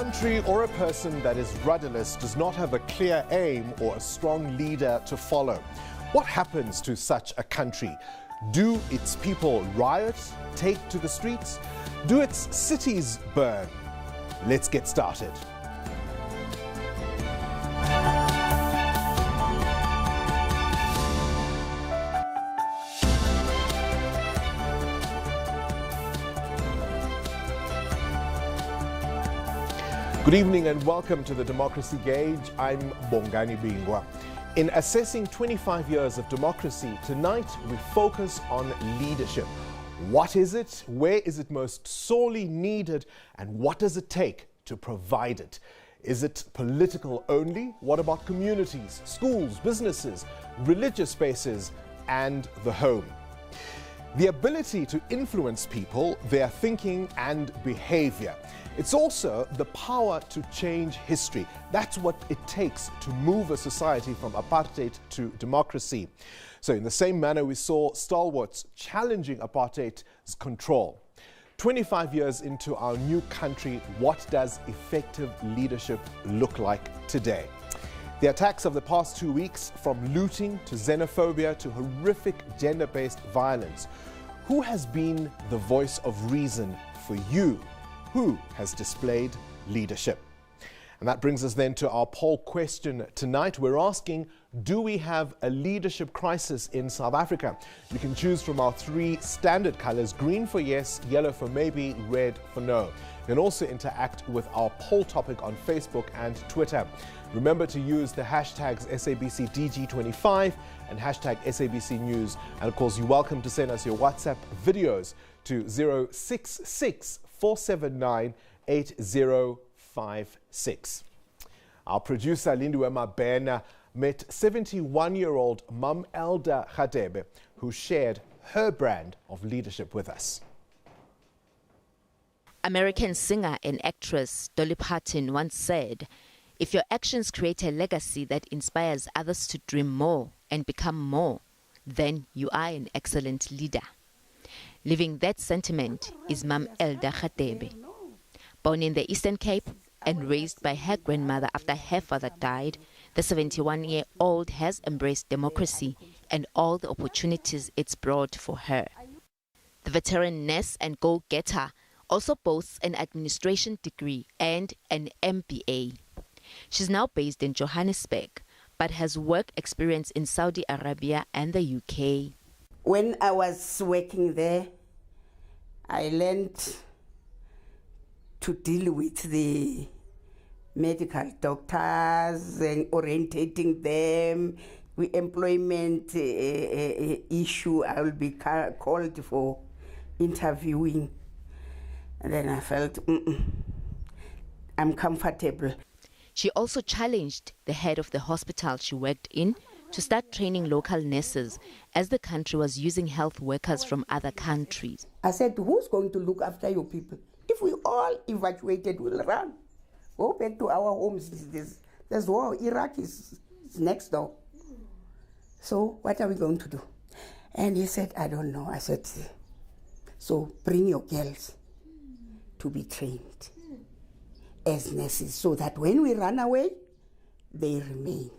country or a person that is rudderless does not have a clear aim or a strong leader to follow. What happens to such a country? Do its people riot, take to the streets? Do its cities burn? Let's get started. Good evening and welcome to the Democracy Gauge. I'm Bongani Bingwa. In assessing 25 years of democracy, tonight we focus on leadership. What is it? Where is it most sorely needed? And what does it take to provide it? Is it political only? What about communities, schools, businesses, religious spaces, and the home? The ability to influence people, their thinking and behavior. It's also the power to change history. That's what it takes to move a society from apartheid to democracy. So in the same manner, we saw stalwarts challenging apartheid's control. 25 years into our new country, what does effective leadership look like today? The attacks of the past 2 weeks, from looting to xenophobia to horrific gender-based violence. Who has been the voice of reason for you? Who has displayed leadership? And that brings us then to our poll question tonight. We're asking, do we have a leadership crisis in South Africa? You can choose from our three standard colors: green for yes, yellow for maybe, red for no. You can also interact with our poll topic on Facebook and Twitter. Remember to use the hashtags SABCDG25 and hashtag SABC News. And of course, you're welcome to send us your WhatsApp videos to 066 479 8056. Our producer Lindiwe Mabena met 71-year-old Mam Elda Khadebe, who shared her brand of leadership with us. American singer and actress Dolly Parton once said, "If your actions create a legacy that inspires others to dream more and become more, then you are an excellent leader." Living that sentiment is Mam Elda Khadebe. Born in the Eastern Cape and raised by her grandmother after her father died, the 71-year-old has embraced democracy and all the opportunities it's brought for her. The veteran nurse and go-getter also boasts an administration degree and an MBA. She's now based in Johannesburg, but has work experience in Saudi Arabia and the UK. When I was working there, I learned to deal with the medical doctors and orientating them. With employment issue, I will be called for interviewing. And then I felt, I'm comfortable. She also challenged the head of the hospital she worked in to start training local nurses, as the country was using health workers from other countries. I said, who's going to look after your people? If we all evacuated, we'll run. Go back to our homes. There's war. Iraq is next door. So what are we going to do? And he said, I don't know. I said, so bring your girls to be trained as nurses, so that when we run away, they remain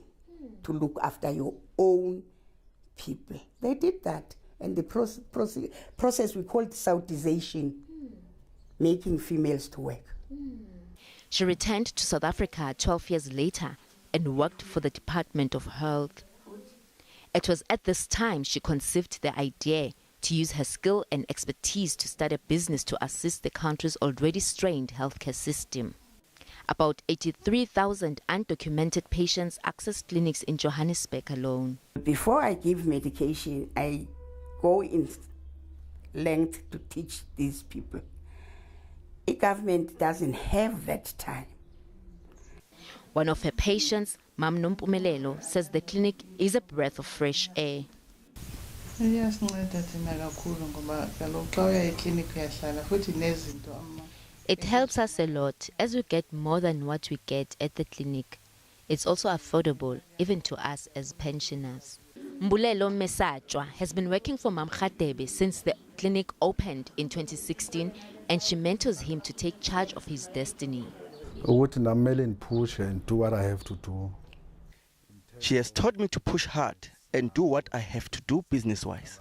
to look after your own people. They did that. And the process we called Saudization, making females to work. She returned to South Africa 12 years later and worked for the Department of Health. It was at this time she conceived the idea to use her skill and expertise to start a business to assist the country's already strained healthcare system. About 83,000 undocumented patients access clinics in Johannesburg alone. Before I give medication, I go in length to teach these people. The government doesn't have that time. One of her patients, Mam Nompumelelo, says the clinic is a breath of fresh air. It helps us a lot, as we get more than what we get at the clinic. It's also affordable, even to us as pensioners. Mbulelo Mesachwa has been working for Mam Khadebe since the clinic opened in 2016, and she mentors him to take charge of his destiny. Ukuthi namele push and do what I have to do. She has taught me to push hard and do what I have to do business-wise.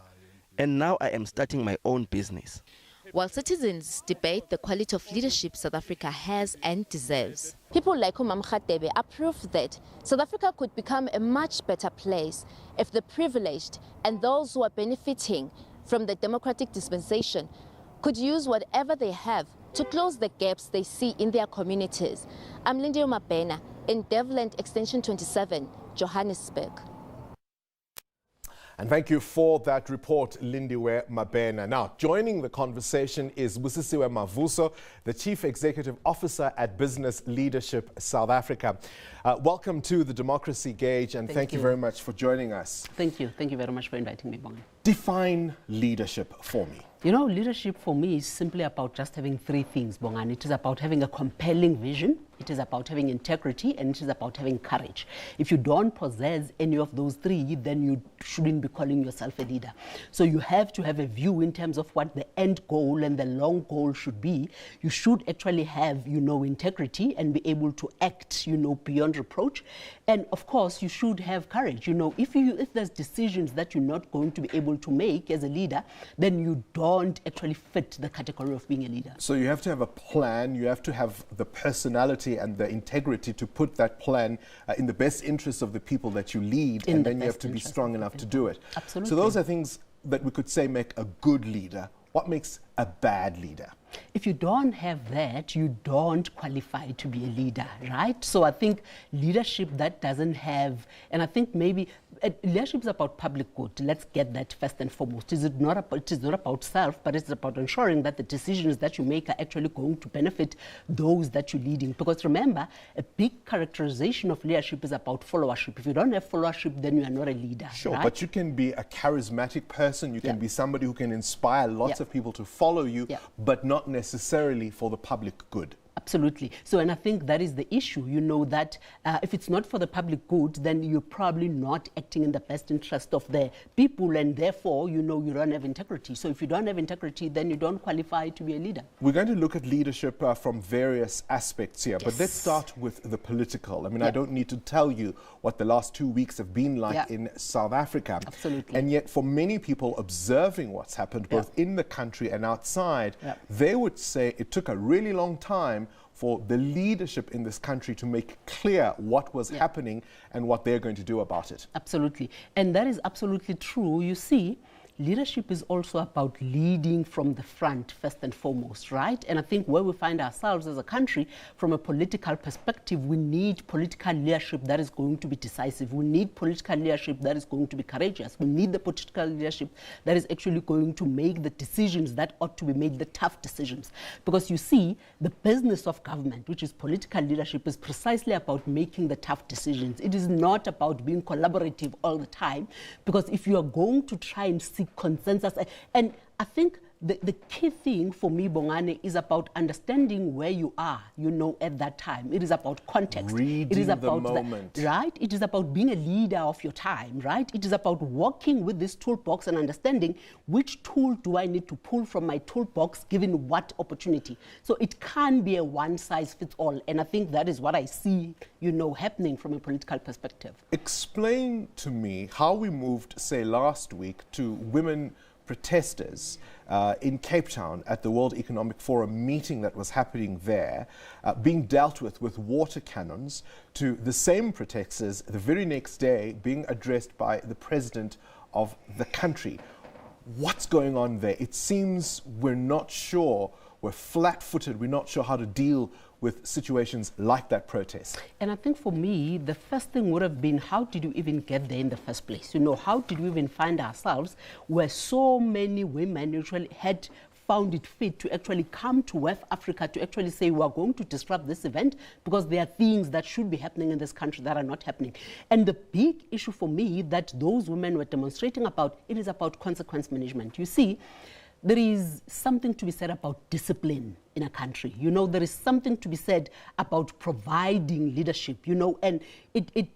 And now I am starting my own business. While citizens debate the quality of leadership South Africa has and deserves, people like Umam Khatebe are proof that South Africa could become a much better place if the privileged and those who are benefiting from the democratic dispensation could use whatever they have to close the gaps they see in their communities. I'm Lindy Mabena in Devland Extension 27, Johannesburg. And thank you for that report, Lindiwe Mabena. Now, joining the conversation is Busi Mavuso, the Chief Executive Officer at Business Leadership South Africa. Welcome to the Democracy Gauge, and thank you very much for joining us. Thank you. Thank you very much for inviting me, Bongani. Define leadership for me. You know, leadership for me is simply about just having three things, Bongani. It is about having a compelling vision, it is about having integrity, and it is about having courage. If you don't possess any of those three, then you shouldn't be calling yourself a leader. So you have to have a view in terms of what the end goal and the long goal should be. You should actually have, integrity and be able to act, beyond reproach. And of course, you should have courage. If there's decisions that you're not going to be able to make as a leader, then you don't actually fit the category of being a leader. So you have to have a plan, you have to have the personality and the integrity to put that plan in the best interest of the people that you lead, and then you have to be strong enough to do it. Absolutely. So those are things that we could say make a good leader. What makes a bad leader? If you don't have that, you don't qualify to be a leader, right? So I think leadership that doesn't have, and I think maybe leadership is about public good. Let's get that first and foremost. It is not about self, but it's about ensuring that the decisions that you make are actually going to benefit those that you're leading. Because remember, a big characterization of leadership is about followership. If you don't have followership, then you are not a leader. Sure, right? But you can be a charismatic person. You can be somebody who can inspire lots of people to follow you, but not necessarily for the public good. Absolutely. So, and I think that is the issue, that if it's not for the public good, then you're probably not acting in the best interest of the people, and therefore, you don't have integrity. So if you don't have integrity, then you don't qualify to be a leader. We're going to look at leadership from various aspects here, but let's start with the political. I mean, I don't need to tell you what the last 2 weeks have been like in South Africa. Absolutely. And yet, for many people observing what's happened, both in the country and outside, they would say it took a really long time for the leadership in this country to make clear what was happening and what they're going to do about it. Absolutely. And that is absolutely true. You see, leadership is also about leading from the front, first and foremost, right? And I think where we find ourselves as a country, from a political perspective, we need political leadership that is going to be decisive. We need political leadership that is going to be courageous. We need the political leadership that is actually going to make the decisions that ought to be made, the tough decisions. Because you see, the business of government, which is political leadership, is precisely about making the tough decisions. It is not about being collaborative all the time, because if you are going to try and seek consensus, and I think the key thing for me, Bongani, is about understanding where you are, at that time. It is about context. Reading it is about the moment. Right? It is about being a leader of your time, right? It is about working with this toolbox and understanding which tool do I need to pull from my toolbox given what opportunity. So it can't be a one-size-fits-all, and I think that is what I see, happening from a political perspective. Explain to me how we moved, say, last week to women protesters in Cape Town at the World Economic Forum meeting that was happening there, being dealt with water cannons, to the same protesters the very next day being addressed by the president of the country. What's going on there? It seems we're not sure, we're flat-footed, we're not sure how to deal with situations like that protest. And I think for me, the first thing would have been, how did you even get there in the first place? How did we even find ourselves where so many women usually had found it fit to actually come to West Africa to actually say, we are going to disrupt this event because there are things that should be happening in this country that are not happening. And the big issue for me that those women were demonstrating about, it is about consequence management. You see, there is something to be said about discipline in a country. You know, there is something to be said about providing leadership, you know, and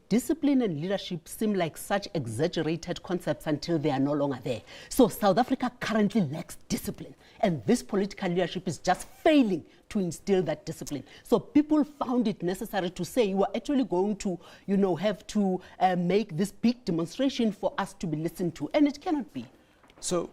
discipline and leadership seem like such exaggerated concepts until they are no longer there. So South Africa currently lacks discipline, and this political leadership is just failing to instill that discipline. So people found it necessary to say, you are actually going to, you know, have to make this big demonstration for us to be listened to, and it cannot be. So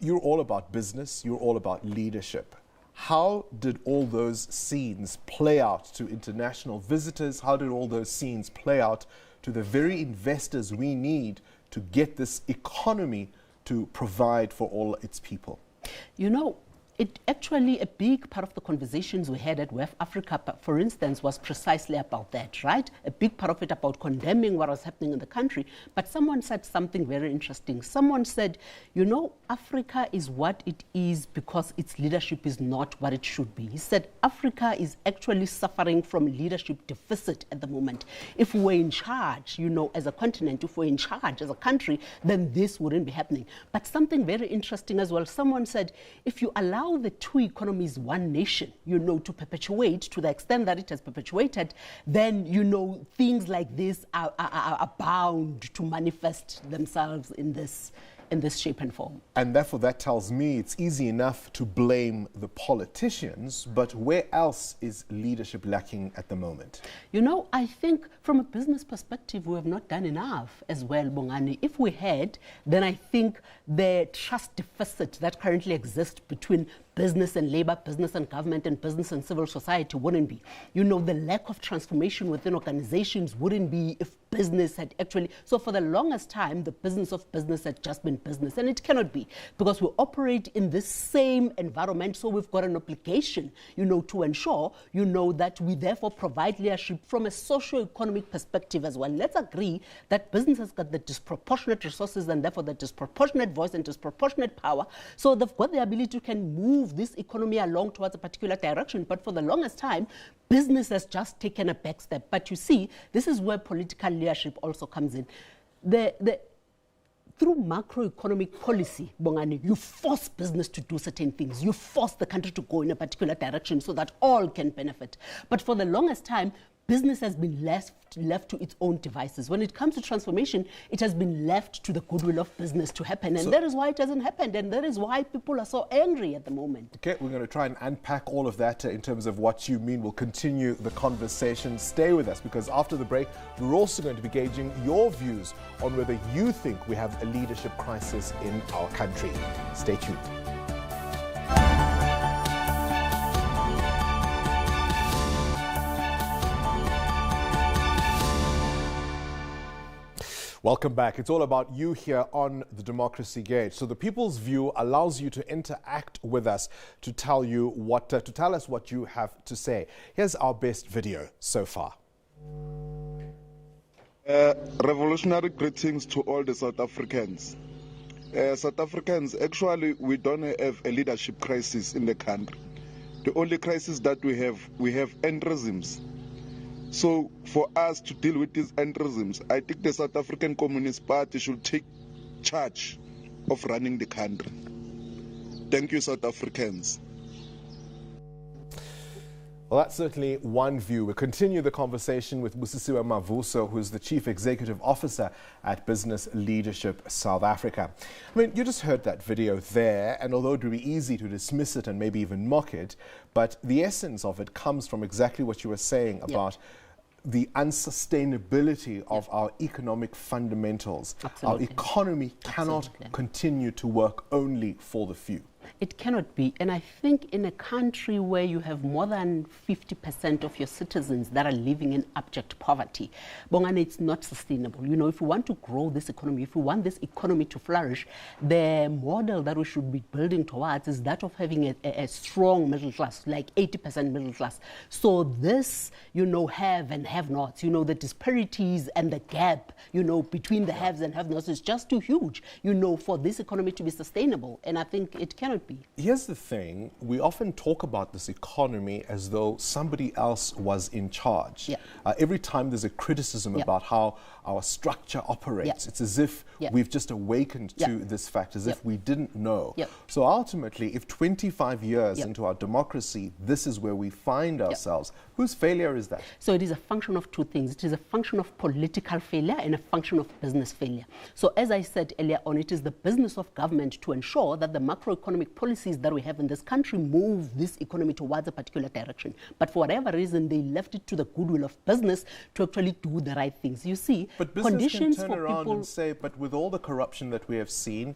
you're all about business, you're all about leadership. How did all those scenes play out to international visitors? How did all those scenes play out to the very investors we need to get this economy to provide for all its people? You know, a big part of the conversations we had at WEF Africa, for instance, was precisely about that, right? A big part of it about condemning what was happening in the country. But someone said something very interesting. Someone said, you know, Africa is what it is because its leadership is not what it should be. He said Africa is actually suffering from leadership deficit at the moment. If we were in charge, you know, as a continent, if we were in charge as a country, then this wouldn't be happening. But something very interesting as well, someone said, if you allow the two economies, one nation, you know, to perpetuate to the extent that it has perpetuated, then, you know, things like this are bound to manifest themselves in this shape and form. And therefore that tells me it's easy enough to blame the politicians, but where else is leadership lacking at the moment? You know, I think from a business perspective, we have not done enough as well, Bongani. If we had, then I think the trust deficit that currently exists between business and labor, business and government, and business and civil society wouldn't be. You know, the lack of transformation within organizations wouldn't be if business had actually... So for the longest time, the business of business had just been business, and it cannot be because we operate in this same environment. So we've got an obligation, you know, to ensure, you know, that we therefore provide leadership from a socio-economic perspective as well. Let's agree that business has got the disproportionate resources and therefore the disproportionate voice and disproportionate power. So they've got the ability to can move this economy along towards a particular direction. But for the longest time, business has just taken a back step. But you see, this is where political leadership also comes in. Through macroeconomic policy, Bongani, you force business to do certain things. You force the country to go in a particular direction so that all can benefit. But for the longest time, business has been left to its own devices. When it comes to transformation, it has been left to the goodwill of business to happen. And that is why it hasn't happened. And that is why people are so angry at the moment. Okay, we're going to try and unpack all of that in terms of what you mean. We'll continue the conversation. Stay with us, because after the break, we're also going to be gauging your views on whether you think we have a leadership crisis in our country. Stay tuned. Welcome back. It's all about you here on the Democracy Gauge. So the People's View allows you to interact with us to tell us what you have to say. Here's our best video so far. Revolutionary greetings to all the South Africans. South Africans, actually, we don't have a leadership crisis in the country. The only crisis that we have entrisms. So for us to deal with these entrisms, I think the South African Communist Party should take charge of running the country. Thank you, South Africans. Well, that's certainly one view. We'll continue the conversation with Busi Mavuso, who's the Chief Executive Officer at Business Leadership South Africa. I mean, you just heard that video there, and although it would be easy to dismiss it and maybe even mock it, but the essence of it comes from exactly what you were saying about the unsustainability of our economic fundamentals. Absolutely. Our economy cannot continue to work only for the few. It cannot be. And I think in a country where you have more than 50% of your citizens that are living in abject poverty, Bongani, it's not sustainable. You know, if we want to grow this economy, if we want this economy to flourish, the model that we should be building towards is that of having a strong middle class, like 80% middle class. So this, you know, have and have-nots, you know, the disparities and the gap, you know, between the haves and have-nots is just too huge, you know, for this economy to be sustainable. And I think it cannot be. be. Here's the thing, we often talk about this economy as though somebody else was in charge. Yeah. Every time there's a criticism Yeah. about how our structure operates, Yeah. it's as if Yeah. we've just awakened Yeah. to this fact, as Yeah. if we didn't know. Yeah. So ultimately, if 25 years Yeah. into our democracy, this is where we find ourselves, whose failure is that? So it is a function of two things. It is a function of political failure and a function of business failure. So as I said earlier on, it is the business of government to ensure that the macroeconomic policies that we have in this country move this economy towards a particular direction. But for whatever reason, they left it to the goodwill of business to actually do the right things. You see, But business conditions can turn for around people and say, but with all the corruption that we have seen,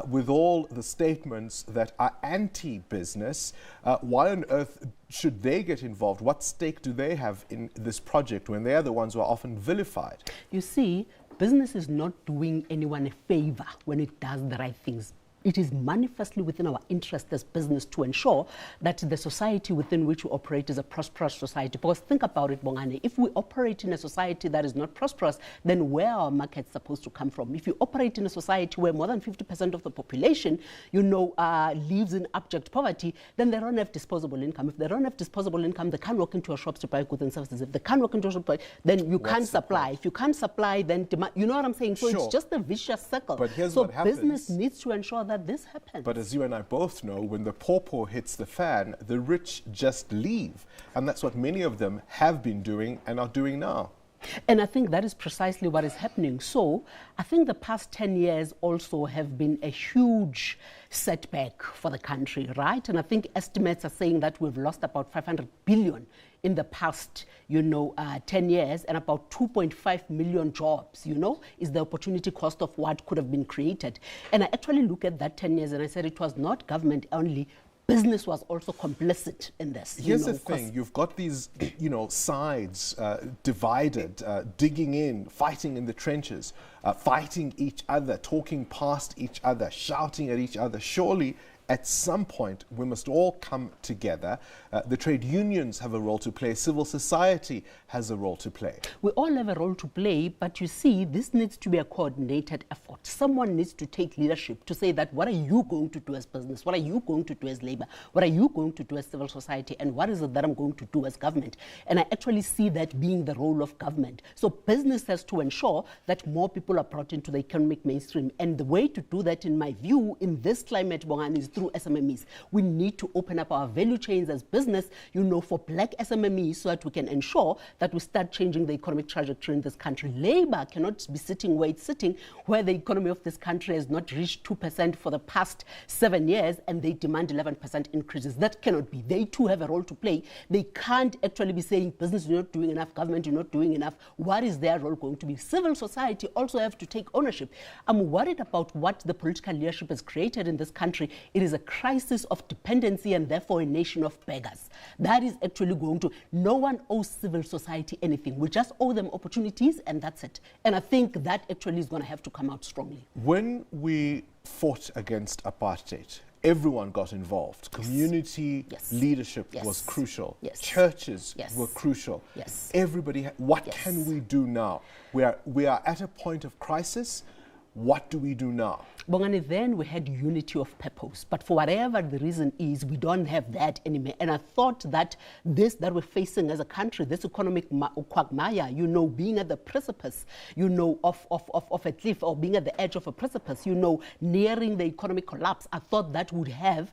with all the statements that are anti-business, why on earth should they get involved? What stake do they have in this project when they are the ones who are often vilified? You see, business is not doing anyone a favor when it does the right things. It is manifestly within our interest as business to ensure that the society within which we operate is a prosperous society. Because think about it, Bongani, if we operate in a society that is not prosperous, then where are our markets supposed to come from? If you operate in a society where more than 50% of the population, lives in abject poverty, then they don't have disposable income. If they don't have disposable income, they can't walk into your shops to buy goods and services. If they can't walk into your shop, then you can't supply. If you can't supply, then demand. You know what I'm saying? So Sure. it's just a vicious circle. But here's so what happens. business needs to ensure that this happens. But as you and I both know, when the pawpaw hits the fan, the rich just leave. And that's what many of them have been doing and are doing now. And I think that is precisely what is happening. So I think the past 10 years also have been a huge setback for the country, right? And I think estimates are saying that we've lost about 500 billion in the past, 10 years, and about 2.5 million jobs, is the opportunity cost of what could have been created. And I actually look at that 10 years and I said it was not government only, business was also complicit in this. Here's the thing, you've got these, sides divided, digging in, fighting in the trenches, fighting each other, talking past each other, shouting at each other. Surely, at some point, we must all come together. The trade unions have a role to play. Civil society has a role to play. We all have a role to play, but you see, this needs to be a coordinated effort. Someone needs to take leadership to say that what are you going to do as business? What are you going to do as labor? What are you going to do as civil society? And what is it that I'm going to do as government? And I actually see that being the role of government. So business has to ensure that more people are brought into the economic mainstream. And the way to do that, in my view, in this climate, Bongani, is through SMMEs. We need to open up our value chains as business, for black SMMEs, so that we can ensure that we start changing the economic trajectory in this country. Labor cannot be sitting where it's sitting, where the economy of this country has not reached 2% for the past 7 years, and they demand 11% increases. That cannot be. They too have a role to play. They can't actually be saying, business, you're not doing enough, government, you're not doing enough. What is their role going to be? Civil society also have to take ownership. I'm worried about what the political leadership has created in this country. It is a crisis of dependency and therefore a nation of beggars. That is actually going to, no one owes civil society anything. We just owe them opportunities and that's it. And I think that actually is going to have to come out strongly. When we fought against apartheid, everyone got involved. Yes. Community Yes. leadership Yes. was crucial. Yes. Churches Yes. were crucial. Yes. Everybody, what Yes. can we do now? We are at a point of crisis. What do we do now? Bongani, then we had unity of purpose. But for whatever the reason is, we don't have that anymore. And I thought that this that we're facing as a country, this economic quagmire, being at the precipice, of a cliff, or being at the edge of a precipice, nearing the economic collapse, I thought that would have,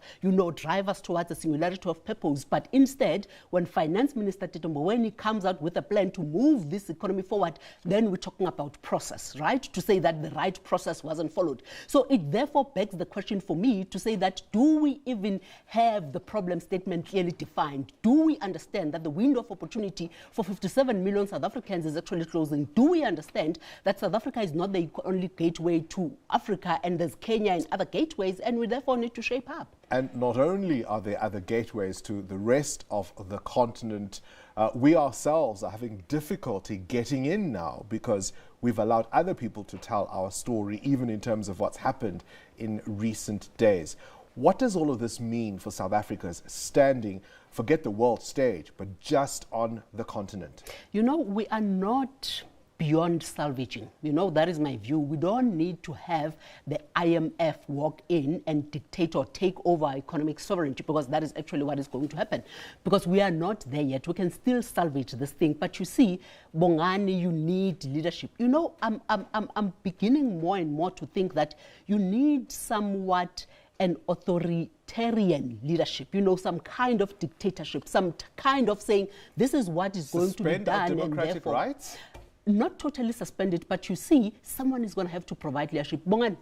drive us towards a singularity of purpose. But instead, when Finance Minister Tito Mboweni comes out with a plan to move this economy forward, then we're talking about process, right? To say that the right process wasn't followed. So it therefore begs the question for me to say that, do we even have the problem statement clearly defined? Do we understand that the window of opportunity for 57 million South Africans is actually closing? Do we understand that South Africa is not the only gateway to Africa, and there's Kenya and other gateways, and we therefore need to shape up? And not only are there other gateways to the rest of the continent, we ourselves are having difficulty getting in now because we've allowed other people to tell our story, even in terms of what's happened in recent days. What does all of this mean for South Africa's standing, forget the world stage, but just on the continent? We are not beyond salvaging. You know, that is my view. We don't need to have the IMF walk in and dictate or take over our economic sovereignty, because that is actually what is going to happen. Because we are not there yet. We can still salvage this thing. But you see, Bongani, you need leadership. You know, I'm beginning more and more to think that you need somewhat an authoritarian leadership, you know, some kind of dictatorship, some kind of saying, this is what is going to be done. Suspend democratic and therefore, rights? Not totally suspended, but you see, someone is going to have to provide leadership. Bongani,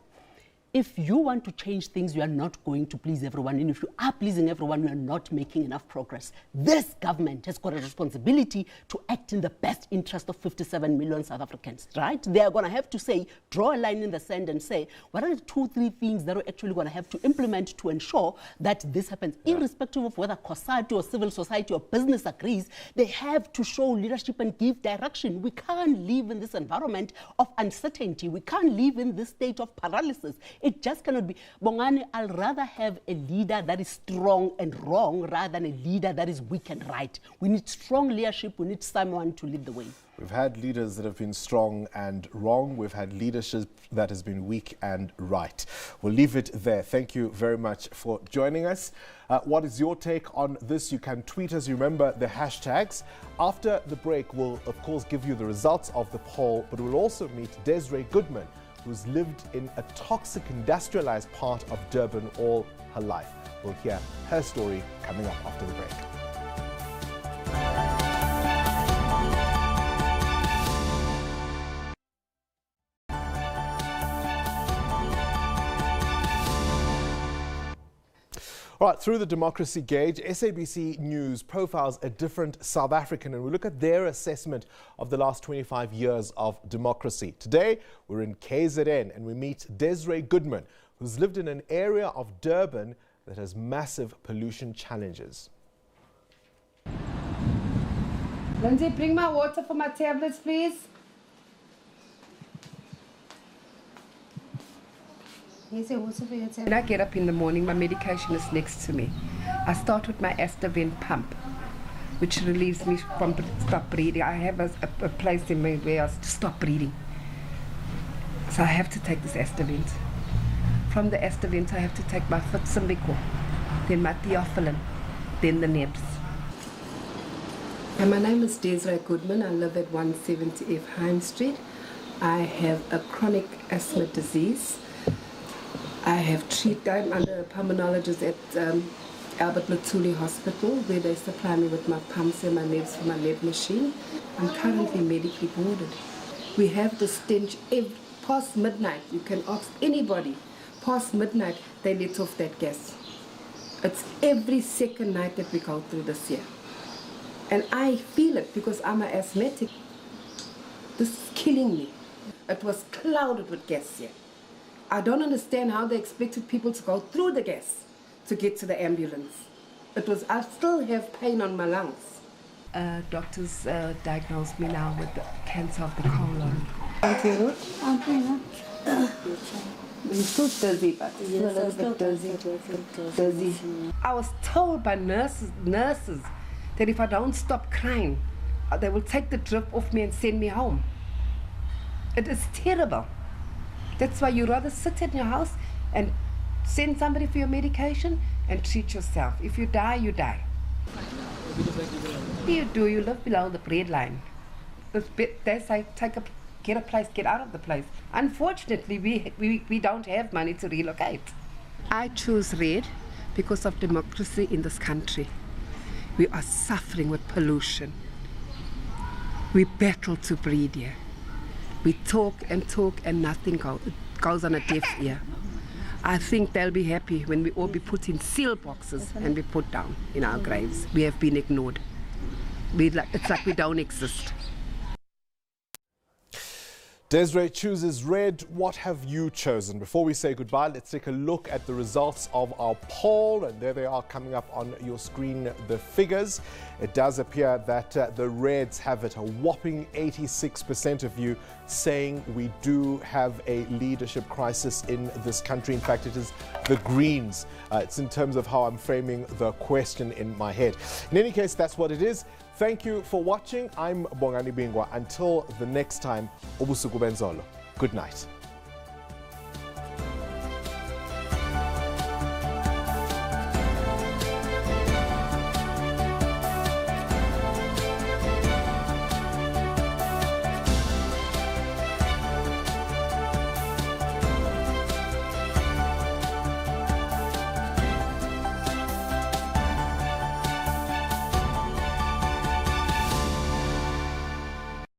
if you want to change things, you are not going to please everyone. And if you are pleasing everyone, you are not making enough progress. This government has got a responsibility to act in the best interest of 57 million South Africans, right? They are going to have to say, draw a line in the sand and say, what are the 2-3 things that we're actually going to have to implement to ensure that this happens? Yeah. Irrespective of whether COSATU or civil society or business agrees, they have to show leadership and give direction. We can't live in this environment of uncertainty. We can't live in this state of paralysis. It just cannot be. Bongani, I'll rather have a leader that is strong and wrong rather than a leader that is weak and right. We need strong leadership. We need someone to lead the way. We've had leaders that have been strong and wrong. We've had leadership that has been weak and right. We'll leave it there. Thank you very much for joining us. What is your take on this? You can tweet us. Remember the hashtags. After the break, we'll, of course, give you the results of the poll, but we'll also meet Desiree Goodman, who's lived in a toxic industrialized part of Durban all her life. We'll hear her story coming up after the break. All right, through the Democracy Gauge, SABC News profiles a different South African, and we look at their assessment of the last 25 years of democracy. Today, we're in KZN and we meet Desiree Goodman, who's lived in an area of Durban that has massive pollution challenges. Lindsay, bring my water for my tablets, please. When I get up in the morning, my medication is next to me. I start with my Astavin pump, which relieves me from stop breathing. I have a place in me where I stop breathing. So I have to take this Astavin. From the Astavin, I have to take my Fitsimbico, then my Theophylline, then the Nebs. And my name is Desiree Goodman. I live at 170 F Hine Street. I have a chronic asthma disease. I have treated, I'm under a pulmonologist at Albert Luthuli Hospital, where they supply me with my pumps and my nebs for my neb machine. I'm currently medically boarded. We have the stench past midnight. You can ask anybody. Past midnight, they let off that gas. It's every second night that we go through this year. And I feel it because I'm an asthmatic. This is killing me. It was clouded with gas here. I don't understand how they expected people to go through the gas to get to the ambulance. I still have pain on my lungs. Doctors diagnosed me now with the cancer of the colon. I'm still dizzy, but still a little bit dizzy. I was told by nurses that if I don't stop crying, they will take the drip off me and send me home. It is terrible. That's why you rather sit in your house and send somebody for your medication and treat yourself. If you die, you die. What do? You live below the breadline. They say, get a place, get out of the place. Unfortunately, we don't have money to relocate. I choose red because of democracy in this country. We are suffering with pollution. We battle to breathe here. We talk and nothing goes on a deaf ear. I think they'll be happy when we all be put in seal boxes and be put down in our graves. We have been ignored. It's like we don't exist. Desiree chooses red. What have you chosen? Before we say goodbye, let's take a look at the results of our poll. And there they are coming up on your screen, the figures. It does appear that the Reds have it. A whopping 86% of you saying we do have a leadership crisis in this country. In fact, it is the Greens. It's in terms of how I'm framing the question in my head. In any case, that's what it is. Thank you for watching. I'm Bongani Bingwa. Until the next time, Ubusuku Benzolo. Good night.